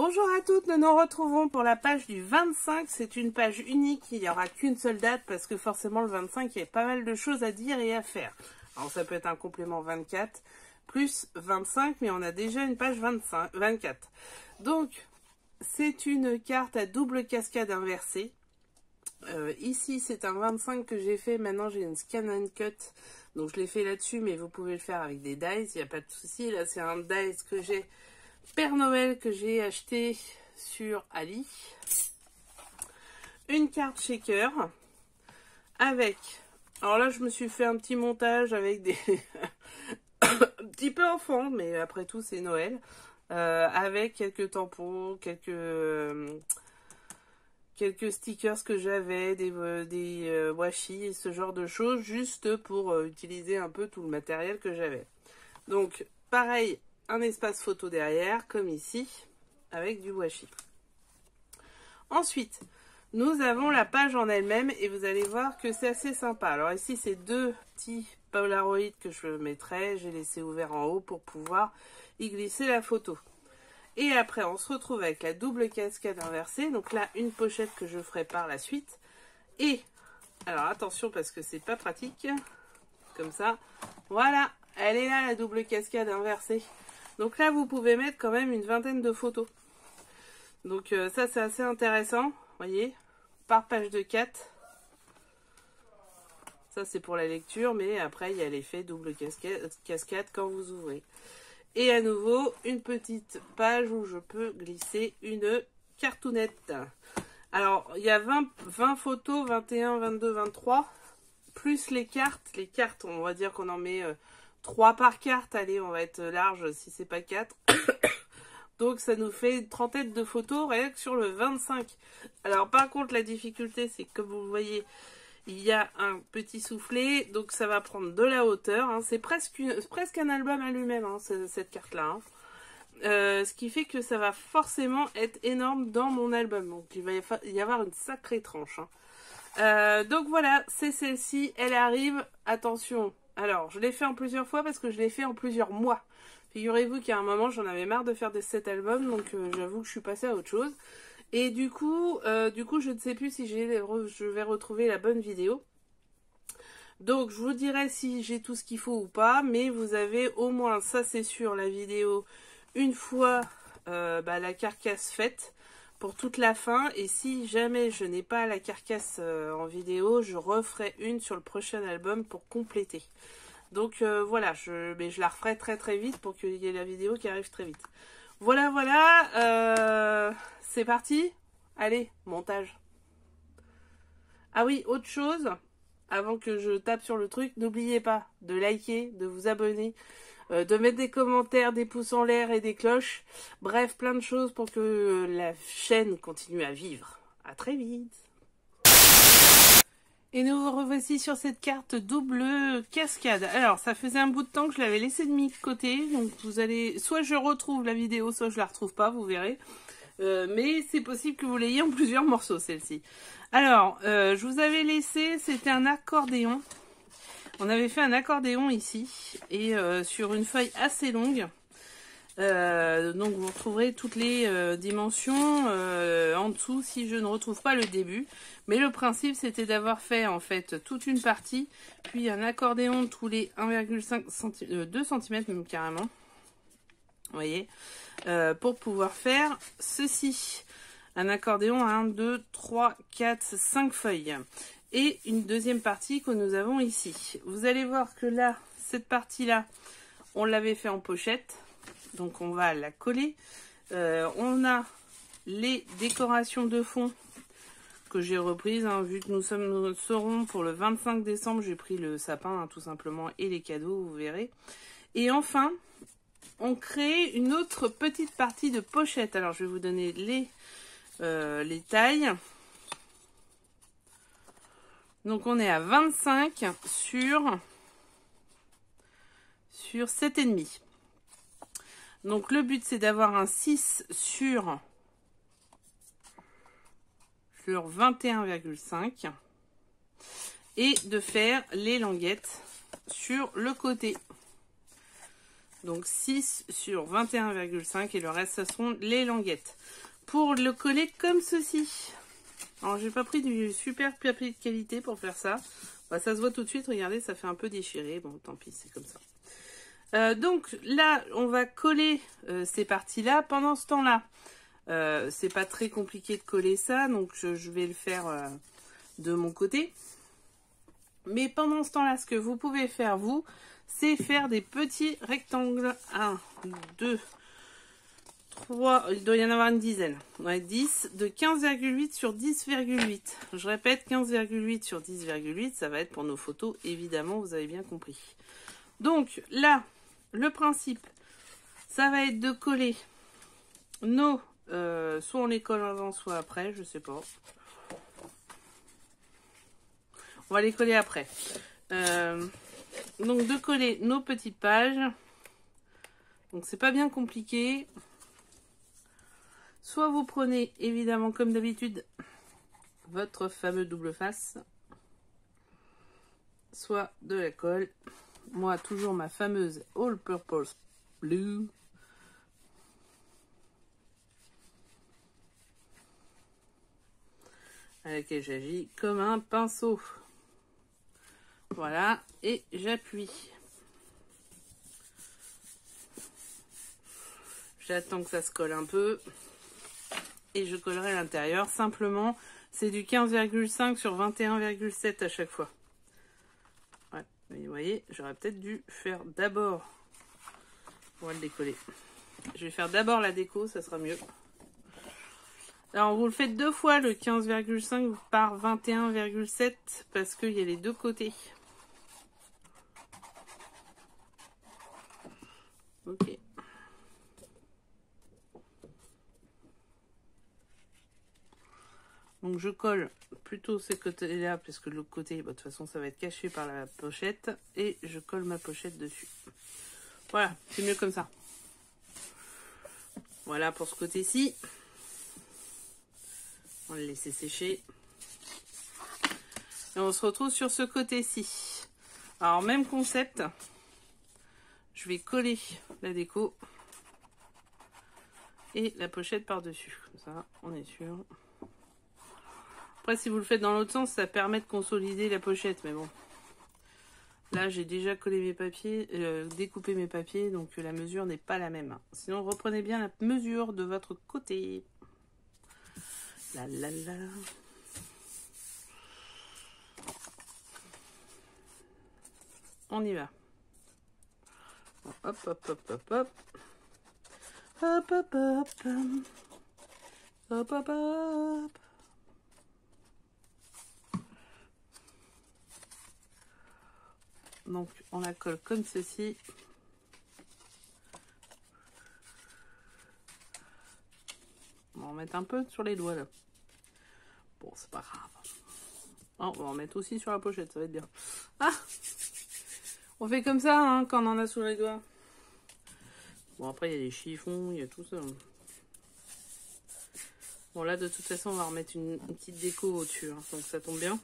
Bonjour à toutes, nous nous retrouvons pour la page du 25. C'est une page unique, il n'y aura qu'une seule date parce que forcément le 25, il y a pas mal de choses à dire et à faire. Alors ça peut être un complément 24 plus 25, mais on a déjà une page 24. Donc, c'est une carte à double cascade inversée. Ici, c'est un 25 que j'ai fait. Maintenant, j'ai une scan and cut. Donc, je l'ai fait là-dessus, mais vous pouvez le faire avec des dies. Il n'y a pas de souci. Là, c'est un dies que j'ai Père Noël que j'ai acheté sur Ali. Une carte shaker avec... Alors là, je me suis fait un petit montage avec des... un petit peu enfant, mais après tout, c'est Noël. Avec quelques tampons, quelques stickers que j'avais, des washi et ce genre de choses, juste pour utiliser un peu tout le matériel que j'avais. Donc, pareil, un espace photo derrière, comme ici, avec du washi. Ensuite, nous avons la page en elle-même et vous allez voir que c'est assez sympa. Alors ici, c'est deux petits Polaroid que je mettrai. J'ai laissé ouvert en haut pour pouvoir y glisser la photo. Et après, on se retrouve avec la double cascade inversée. Donc là, une pochette que je ferai par la suite. Et, alors attention parce que c'est pas pratique. Comme ça. Voilà, elle est là la double cascade inversée. Donc là, vous pouvez mettre quand même une vingtaine de photos. Donc ça, c'est assez intéressant. Vous voyez, par page de 4. Ça, c'est pour la lecture. Mais après, il y a l'effet double cascade quand vous ouvrez. Et à nouveau, une petite page où je peux glisser une cartoonette. Alors, il y a 20 photos, 21, 22, 23. Plus les cartes. Les cartes, on va dire qu'on en met 3 par carte. Allez, on va être large si c'est pas 4. Donc, ça nous fait une trentaine de photos rien que sur le 25. Alors, par contre, la difficulté, c'est que comme vous le voyez, il y a un petit soufflet, donc ça va prendre de la hauteur. Hein. C'est presque un album à lui-même, hein, cette carte-là. Hein. Ce qui fait que ça va forcément être énorme dans mon album. Donc il va y avoir une sacrée tranche. Hein. Donc voilà, c'est celle-ci, elle arrive. Attention, alors je l'ai fait en plusieurs fois parce que je l'ai fait en plusieurs mois. Figurez-vous qu'à un moment, j'en avais marre de faire cet album, donc j'avoue que je suis passée à autre chose. Et du coup, je ne sais plus si je vais retrouver la bonne vidéo. Donc, je vous dirai si j'ai tout ce qu'il faut ou pas. Mais vous avez au moins, ça c'est sûr, la vidéo une fois la carcasse faite pour toute la fin. Et si jamais je n'ai pas la carcasse en vidéo, je referai une sur le prochain album pour compléter. Donc voilà, mais je la referai très très vite pour qu'il y ait la vidéo qui arrive très vite. Voilà, voilà, c'est parti. Allez, montage. Ah oui, autre chose, avant que je tape sur le truc, n'oubliez pas de liker, de vous abonner, de mettre des commentaires, des pouces en l'air et des cloches. Bref, plein de choses pour que la chaîne continue à vivre. À très vite. Et nous revoici sur cette carte double cascade. Alors, ça faisait un bout de temps que je l'avais laissé de mis de côté. Donc, vous allez... Soit je retrouve la vidéo, soit je la retrouve pas, vous verrez. Mais c'est possible que vous l'ayez en plusieurs morceaux, celle-ci. Alors, je vous avais laissé... C'était un accordéon. On avait fait un accordéon ici. Et sur une feuille assez longue. Donc vous retrouverez toutes les dimensions en dessous si je ne retrouve pas le début. Mais le principe c'était d'avoir fait en fait toute une partie, puis un accordéon tous les 1,5 cm, 2 cm même carrément. Vous voyez, pour pouvoir faire ceci. Un accordéon à 1, 2, 3, 4, 5 feuilles. Et une deuxième partie que nous avons ici. Vous allez voir que là, cette partie-là, on l'avait fait en pochette. Donc on va la coller. On a les décorations de fond que j'ai reprises. Hein, vu que nous serons pour le 25 décembre, j'ai pris le sapin hein, tout simplement et les cadeaux, vous verrez. Et enfin, on crée une autre petite partie de pochette. Alors je vais vous donner les tailles. Donc on est à 25 sur 7,5. Donc le but c'est d'avoir un 6 sur 21,5 et de faire les languettes sur le côté. Donc 6 sur 21,5 et le reste, ça seront les languettes. Pour le coller comme ceci. Alors, j'ai pas pris du super papier de qualité pour faire ça. Bah, ça se voit tout de suite, regardez, ça fait un peu déchiré. Bon, tant pis, c'est comme ça. Donc là, on va coller ces parties-là. Pendant ce temps-là, c'est pas très compliqué de coller ça, donc je vais le faire de mon côté. Mais pendant ce temps-là, ce que vous pouvez faire, vous, c'est faire des petits rectangles. 1, 2, 3, il doit y en avoir une dizaine. Ouais, 10, de 15,8 sur 10,8. Je répète, 15,8 sur 10,8, ça va être pour nos photos, évidemment, vous avez bien compris. Donc là, le principe, ça va être de coller nos... soit on les colle avant, soit après, je sais pas. On va les coller après. Donc de coller nos petites pages. Donc c'est pas bien compliqué. Soit vous prenez évidemment comme d'habitude votre fameux double face. Soit de la colle. Moi toujours ma fameuse All Purpose Blue. À laquelle j'agis comme un pinceau. Voilà, et j'appuie. J'attends que ça se colle un peu. Et je collerai à l'intérieur. Simplement, c'est du 15,5 sur 21,7 à chaque fois. Ouais, vous voyez, j'aurais peut-être dû faire d'abord. On va le décoller. Je vais faire d'abord la déco, ça sera mieux. Alors, vous le faites deux fois, le 15,5 par 21,7, parce qu'il y a les deux côtés. Ok. Donc je colle plutôt ces côtés-là, parce que de l'autre côté, bah, de toute façon, ça va être caché par la pochette. Et je colle ma pochette dessus. Voilà, c'est mieux comme ça. Voilà pour ce côté-ci. On va le laisser sécher. Et on se retrouve sur ce côté-ci. Alors, même concept. Je vais coller la déco. Et la pochette par-dessus. Comme ça, on est sûr. Après, si vous le faites dans l'autre sens, ça permet de consolider la pochette. Mais bon. Là, j'ai déjà collé mes papiers, découpé mes papiers. Donc, la mesure n'est pas la même. Sinon, reprenez bien la mesure de votre côté. La la la. On y va. Hop, hop, hop, hop, hop. Hop, hop, hop. Hop, hop, hop. Donc, on la colle comme ceci. On va en mettre un peu sur les doigts, là. Bon, c'est pas grave. Oh, on va en mettre aussi sur la pochette, ça va être bien. Ah! On fait comme ça, hein, quand on en a sous les doigts. Bon, après, il y a les chiffons, il y a tout ça. Bon, là, de toute façon, on va remettre une petite déco au-dessus, hein, donc ça tombe bien.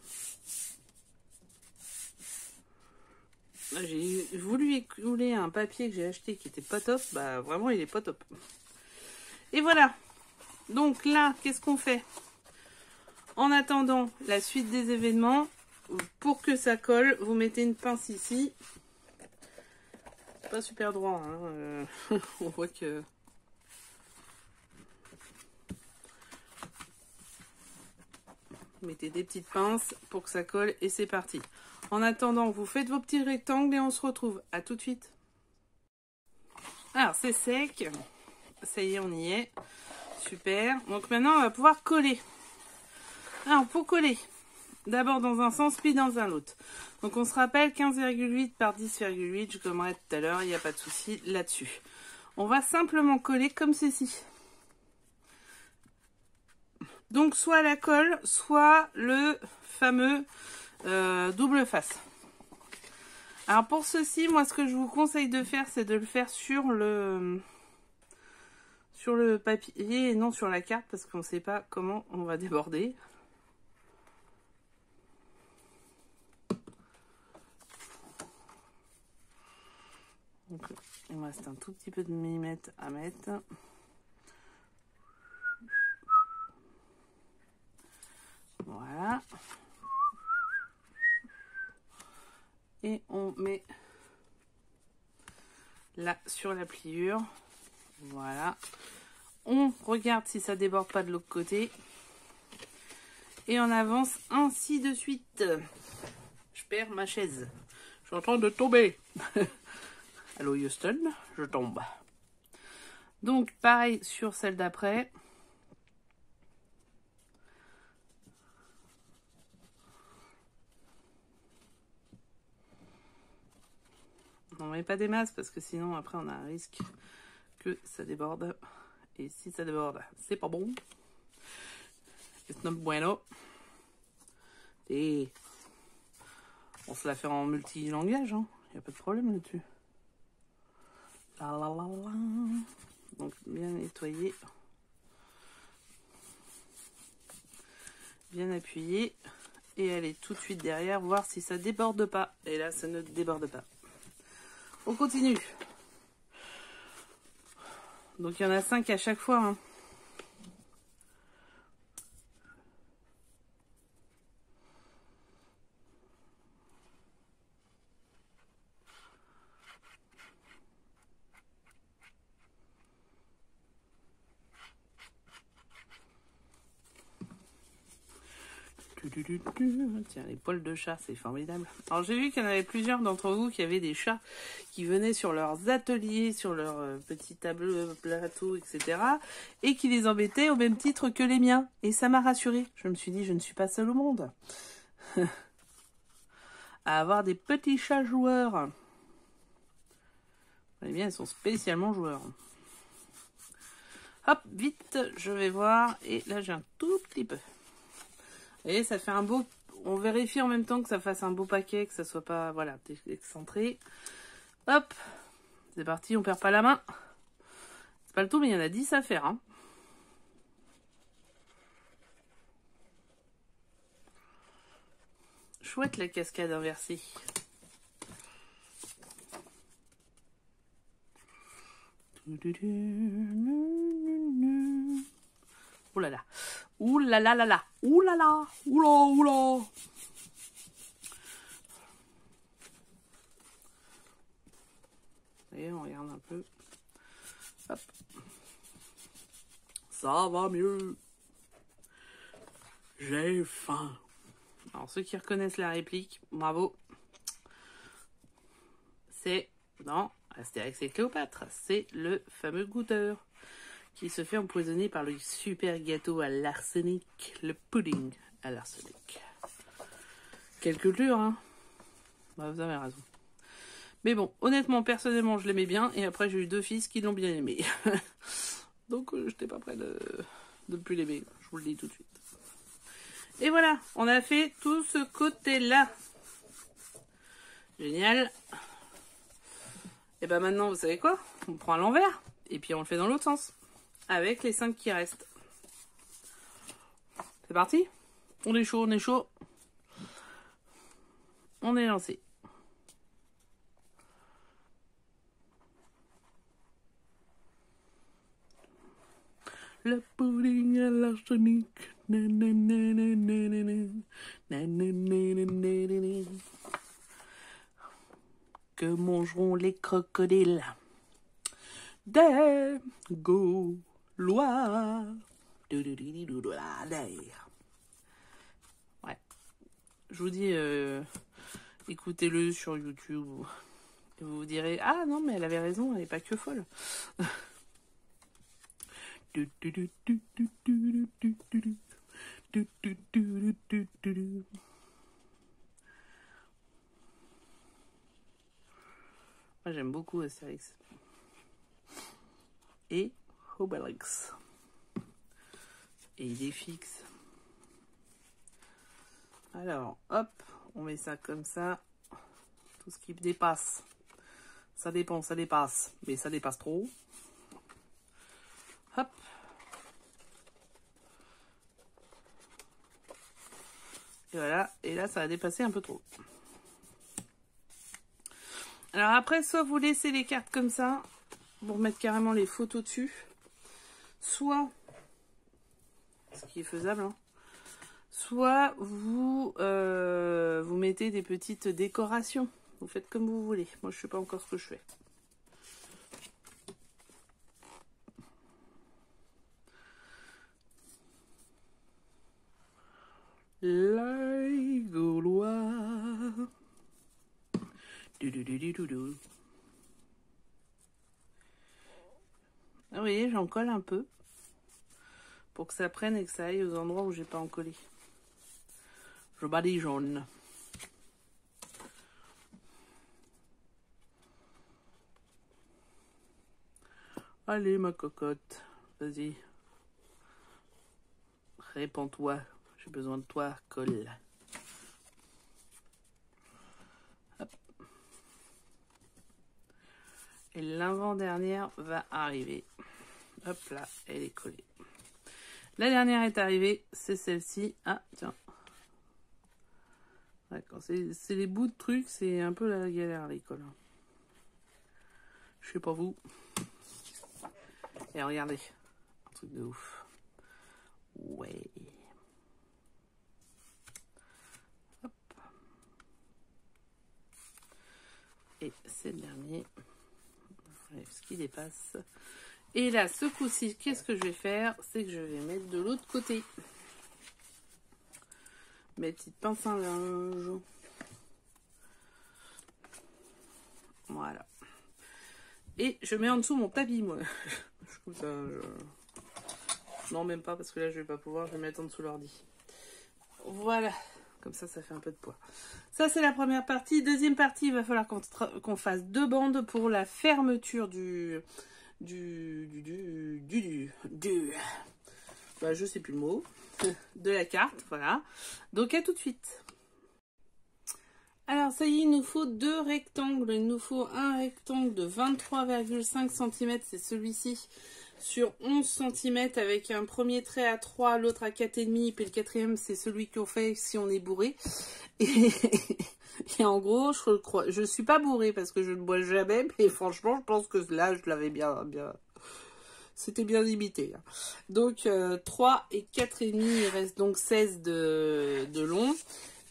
J'ai voulu écouler un papier que j'ai acheté qui était pas top. Bah, vraiment, il est pas top. Et voilà. Donc là, qu'est-ce qu'on fait? En attendant la suite des événements, pour que ça colle, vous mettez une pince ici. Pas super droit, hein. On voit que... Vous mettez des petites pinces pour que ça colle et c'est parti. En attendant, vous faites vos petits rectangles et on se retrouve. À tout de suite. Alors, c'est sec. Ça y est, on y est. Super. Donc maintenant, on va pouvoir coller. Alors, pour coller, d'abord dans un sens, puis dans un autre. Donc, on se rappelle 15,8 par 10,8. Je commerai tout à l'heure, il n'y a pas de souci là-dessus. On va simplement coller comme ceci. Donc, soit la colle, soit le fameux double face. Alors, pour ceci, moi, ce que je vous conseille de faire, c'est de le faire sur le papier et non sur la carte, parce qu'on ne sait pas comment on va déborder. Donc, Il me reste un tout petit peu de millimètres à mettre. Voilà. Et on met là sur la pliure. Voilà. On regarde si ça déborde pas de l'autre côté. Et on avance ainsi de suite. Je perds ma chaise. Je suis en train de tomber. Allô Houston, je tombe. Donc pareil sur celle d'après. On met pas des masses parce que sinon après on a un risque que ça déborde. Et si ça déborde, c'est pas bon. It's not bueno. Et on se la fait en multilangage, hein. Y a pas de problème là-dessus. La la la la. Donc bien nettoyer. Bien appuyer. Et aller tout de suite derrière, voir si ça déborde pas. Et là, ça ne déborde pas. On continue. Donc il y en a 5 à chaque fois, hein. Tiens, les poils de chat, c'est formidable. Alors j'ai vu qu'il y en avait plusieurs d'entre vous qui avaient des chats qui venaient sur leurs ateliers, sur leurs petits tableaux, plateaux, etc. et qui les embêtaient au même titre que les miens. Et ça m'a rassurée. Je me suis dit, je ne suis pas seule au monde. À avoir des petits chats joueurs. Eh bien, ils sont spécialement joueurs. Hop, vite, je vais voir. Et là, j'ai un tout petit peu. Et ça fait un beau... On vérifie en même temps que ça fasse un beau paquet, que ça soit pas, voilà, excentré. Hop, c'est parti, on perd pas la main. C'est pas le tout, mais il y en a 10 à faire, hein. Chouette la cascade inversée. Ouh là là. Ouh là là là là. Ouh là là. Ouh là, ouh là. Et on regarde un peu. Hop. Ça va mieux. J'ai faim. Alors ceux qui reconnaissent la réplique, bravo. C'est dans Astérix et Cléopâtre. C'est le fameux goûteur qui se fait empoisonner par le super gâteau à l'arsenic, le pudding à l'arsenic. Quelle culture, hein. Bah, vous avez raison. Mais bon, honnêtement, personnellement, je l'aimais bien, et après, j'ai eu 2 fils qui l'ont bien aimé. Donc, je n'étais pas prêt de ne plus l'aimer, je vous le dis tout de suite. Et voilà, on a fait tout ce côté-là. Génial. Et ben maintenant, vous savez quoi? On prend à l'envers, et puis on le fait dans l'autre sens. Avec les 5 qui restent. C'est parti? On est chaud, on est chaud. On est lancé. Le pudding à l'arsenic. Que mangeront les crocodiles? Des Gaulois. Ouais. Je vous dis, écoutez-le sur YouTube. Et vous vous direz, ah non, mais elle avait raison, elle n'est pas que folle. Moi, j'aime beaucoup Astérix. Et Obélix. Et il est fixe. Alors, hop, on met ça comme ça. Tout ce qui dépasse. Ça dépend, ça dépasse. Mais ça dépasse trop. Hop. Et voilà. Et là, ça a dépassé un peu trop. Alors après, soit vous laissez les cartes comme ça, pour mettre carrément les photos dessus, soit, ce qui est faisable, hein, soit vous, vous mettez des petites décorations. Vous faites comme vous voulez. Moi, je ne sais pas encore ce que je fais. Les Gaulois. Ah, vous voyez, j'en colle un peu pour que ça prenne et que ça aille aux endroits où j'ai pas en collé. Je badigeonne. Allez, ma cocotte, vas-y. Répands-toi. J'ai besoin de toi, colle. Hop. Et l'avant-dernière va arriver. Hop là, elle est collée. La dernière est arrivée, c'est celle-ci. Ah, tiens. D'accord, c'est les bouts de trucs, c'est un peu la galère, les colles. Je sais pas vous. Et regardez, un truc de ouf. Ouais. Hop. Et c'est le dernier. Ce qui dépasse. Et là, ce coup-ci, qu'est-ce que je vais faire? C'est que je vais mettre de l'autre côté mes petites pinces à linge. Voilà. Et je mets en dessous mon tapis, moi. Comme ça, non, même pas, parce que là, je vais pas pouvoir. Je vais mettre en dessous l'ordi. Voilà. Comme ça, ça fait un peu de poids. Ça, c'est la première partie. Deuxième partie, il va falloir qu'on fasse 2 bandes pour la fermeture bah, je sais plus le mot. De la carte, voilà. Donc, à tout de suite. Alors, ça y est, il nous faut 2 rectangles. Il nous faut un rectangle de 23,5 cm, c'est celui-ci, sur 11 cm, avec un premier trait à 3, l'autre à 4,5, puis le quatrième, c'est celui qu'on fait si on est bourré. Et en gros, je suis pas bourrée parce que je ne bois jamais, mais franchement, je pense que là, je l'avais bien... C'était bien limité. Donc, 3 et 4,5, il reste donc 16 de long.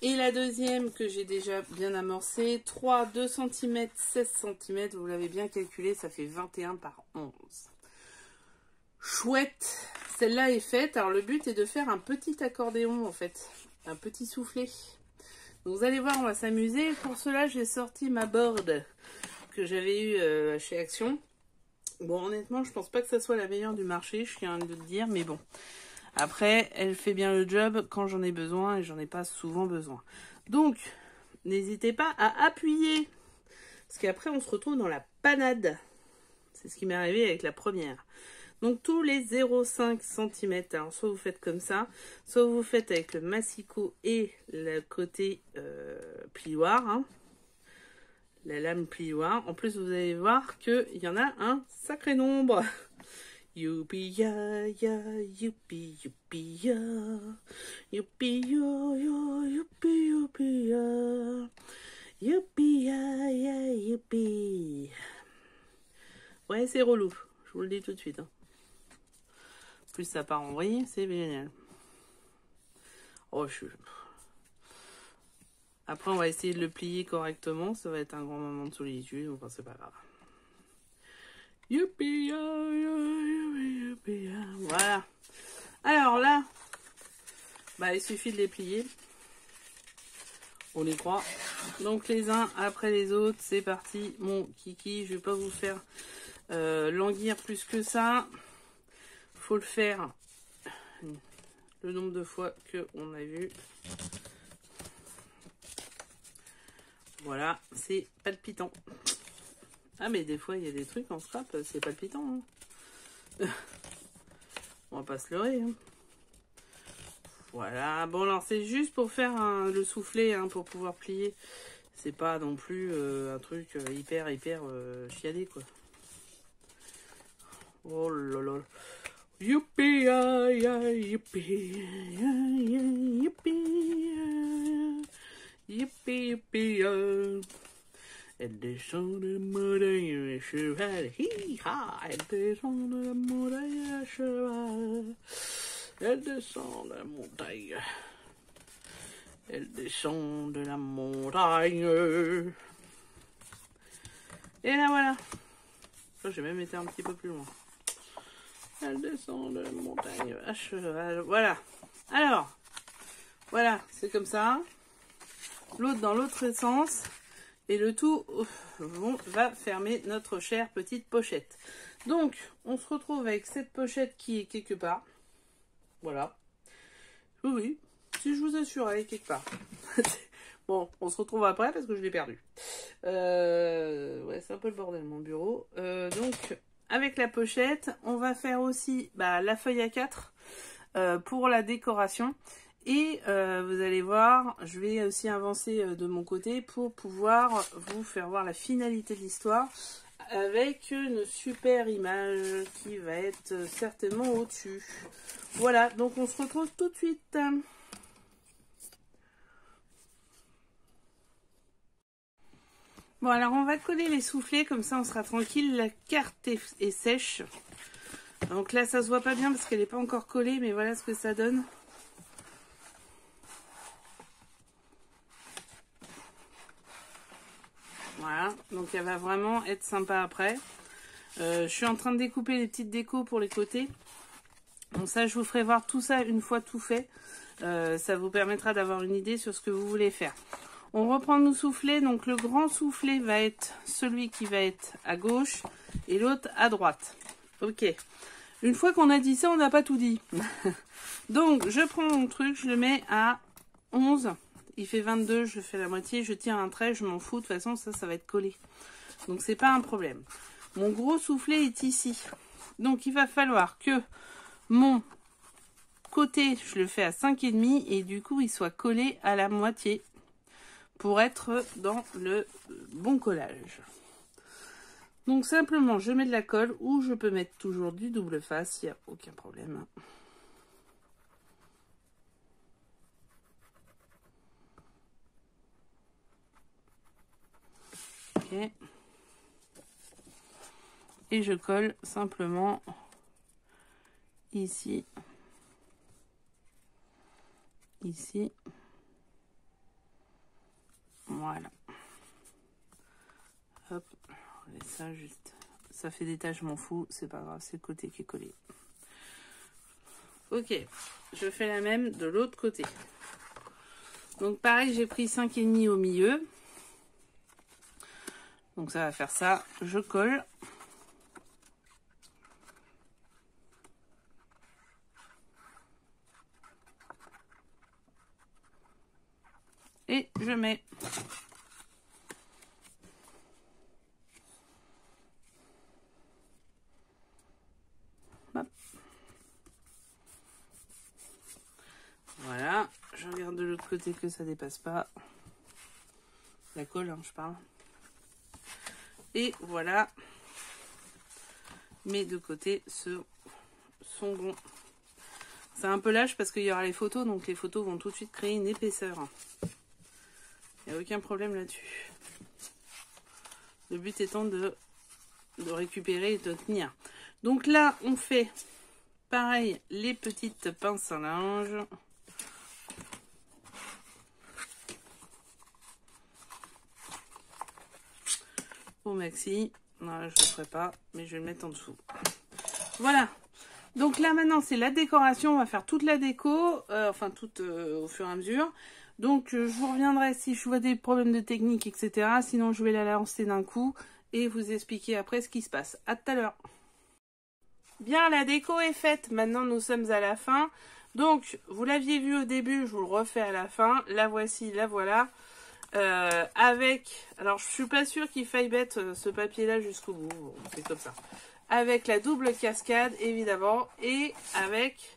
Et la deuxième que j'ai déjà bien amorcée, 3, 2 cm, 16 cm, vous l'avez bien calculé, ça fait 21 par 11. Chouette, celle-là est faite. Alors le but est de faire un petit accordéon en fait, un petit soufflet. Donc vous allez voir, on va s'amuser. Pour cela, j'ai sorti ma board que j'avais eue chez Action. Bon, honnêtement, je pense pas que ça soit la meilleure du marché, je tiens à le dire, mais bon. Après, elle fait bien le job quand j'en ai besoin et j'en ai pas souvent besoin. Donc, n'hésitez pas à appuyer. Parce qu'après, on se retrouve dans la panade. C'est ce qui m'est arrivé avec la première. Donc, tous les 0,5 cm. Alors, soit vous faites comme ça, soit vous faites avec le massicot et le côté plioir. Hein. La lame plioir. En plus, vous allez voir qu'il y en a un sacré nombre. Youpi ya ya, youpi youpi ya, youpi yo yo, youpi youpi ya, youpi ya ya, youpi. Ouais, c'est relou, je vous le dis tout de suite. Hein. Plus ça part en vrille, c'est génial. Oh, Après, on va essayer de le plier correctement, ça va être un grand moment de solitude, enfin c'est pas grave. Youpi, youpi, voilà. Alors là, bah, il suffit de les plier. On y croit. Donc les uns après les autres, c'est parti. Mon kiki, je vais pas vous faire languir plus que ça. Faut le faire le nombre de fois que on a vu. Voilà, c'est palpitant. Ah mais des fois il y a des trucs en scrap, c'est palpitant. Hein. On va pas se leurrer. Hein. Voilà, bon alors c'est juste pour faire le soufflet, hein, pour pouvoir plier. C'est pas non plus un truc hyper chiadé quoi. Oh là là. Youpi, youpi, youpi, youpi, youpi. Elle descend de la montagne à cheval, hi-ha. Elle descend de la montagne à cheval. Elle descend de la montagne. Elle descend de la montagne. Et là voilà. Oh, j'ai même été un petit peu plus loin. Elle descend de la montagne à cheval. Voilà. Alors, voilà, c'est comme ça. L'autre dans l'autre sens. Et le tout va fermer notre chère petite pochette. Donc, on se retrouve avec cette pochette qui est quelque part. Voilà. Oui, si je vous assure, elle est quelque part. Bon, on se retrouve après parce que je l'ai perdu. Ouais, c'est un peu le bordel mon bureau. Donc, avec la pochette, on va faire aussi la feuille A4 pour la décoration. Et vous allez voir, je vais aussi avancer de mon côté pour pouvoir vous faire voir la finalité de l'histoire avec une super image qui va être certainement au-dessus. Voilà, donc on se retrouve tout de suite. Bon, alors on va coller les soufflets, comme ça on sera tranquille. La carte est sèche. Donc là, ça se voit pas bien parce qu'elle n'est pas encore collée, mais voilà ce que ça donne. Voilà, donc elle va vraiment être sympa après. Je suis en train de découper les petites décos pour les côtés. Donc ça, je vous ferai voir tout ça une fois tout fait. Ça vous permettra d'avoir une idée sur ce que vous voulez faire. On reprend nos soufflets. Donc le grand soufflet va être celui qui va être à gauche et l'autre à droite. Ok. Une fois qu'on a dit ça, on n'a pas tout dit. Donc je prends mon truc, je le mets à 11. Il fait 22, je fais la moitié, je tire un trait, je m'en fous. De toute façon, ça va être collé. Donc c'est pas un problème. Mon gros soufflet est ici. Donc il va falloir que mon côté, je le fais à 5,5 et du coup, il soit collé à la moitié pour être dans le bon collage. Donc simplement, je mets de la colle ou je peux mettre toujours du double face, il n'y a aucun problème. Ok. Et je colle simplement ici, ici, voilà. Hop, on laisse ça juste. Ça fait des taches, je m'en fous, c'est pas grave, c'est le côté qui est collé. Ok, je fais la même de l'autre côté. Donc pareil, j'ai pris 5,5 au milieu. Donc ça va faire ça, je colle. Et je mets. Hop. Voilà, je regarde de l'autre côté que ça dépasse pas. La colle, hein, je parle. Et voilà, mes deux côtés sont bons. C'est un peu lâche parce qu'il y aura les photos, donc les photos vont tout de suite créer une épaisseur. Il n'y a aucun problème là-dessus. Le but étant de récupérer et de tenir. Donc là, on fait pareil les petites pinces à linge. Au maxi. Non, je ne le ferai pas, mais je vais le mettre en dessous. Voilà. Donc là, maintenant, c'est la décoration. On va faire toute la déco, enfin, toute au fur et à mesure. Donc, je vous reviendrai si je vois des problèmes de technique, etc. Sinon, je vais la lancer d'un coup et vous expliquer après ce qui se passe. À tout à l'heure. Bien, la déco est faite. Maintenant, nous sommes à la fin. Donc, vous l'aviez vu au début, je vous le refais à la fin. La voici, la voilà. Avec, alors je suis pas sûre qu'il faille mettre ce papier là jusqu'au bout, bon, c'est comme ça, avec la double cascade évidemment, et avec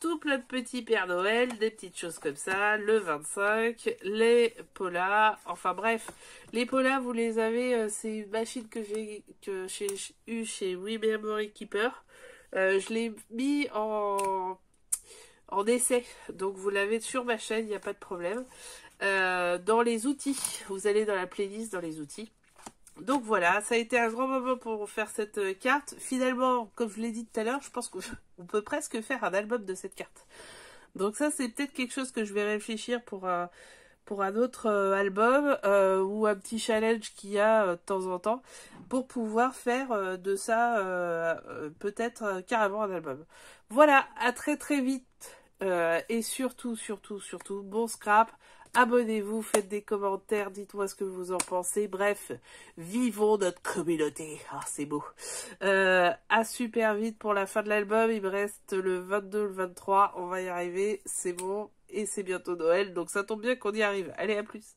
tout plein de petits Pères Noël, des petites choses comme ça, le 25, les polas, enfin bref, les polas vous les avez, c'est une machine que j'ai eu chez We Memory Keeper, je l'ai mis en essai, donc vous l'avez sur ma chaîne, il n'y a pas de problème. dans les outils. Vous allez dans la playlist dans les outils. Donc voilà, ça a été un grand moment pour faire cette carte. Finalement, comme je l'ai dit tout à l'heure, je pense qu'on peut presque faire un album de cette carte. Donc ça, c'est peut-être quelque chose que je vais réfléchir pour un autre album ou un petit challenge qu'il y a de temps en temps pour pouvoir faire de ça peut-être carrément un album. Voilà, à très très vite et surtout, bon scrap. Abonnez-vous, faites des commentaires, dites-moi ce que vous en pensez. Bref, vivons notre communauté. Ah, c'est beau. À super vite pour la fin de l'album. Il me reste le 22, le 23. On va y arriver. C'est bon. Et c'est bientôt Noël. Donc ça tombe bien qu'on y arrive. Allez, à plus.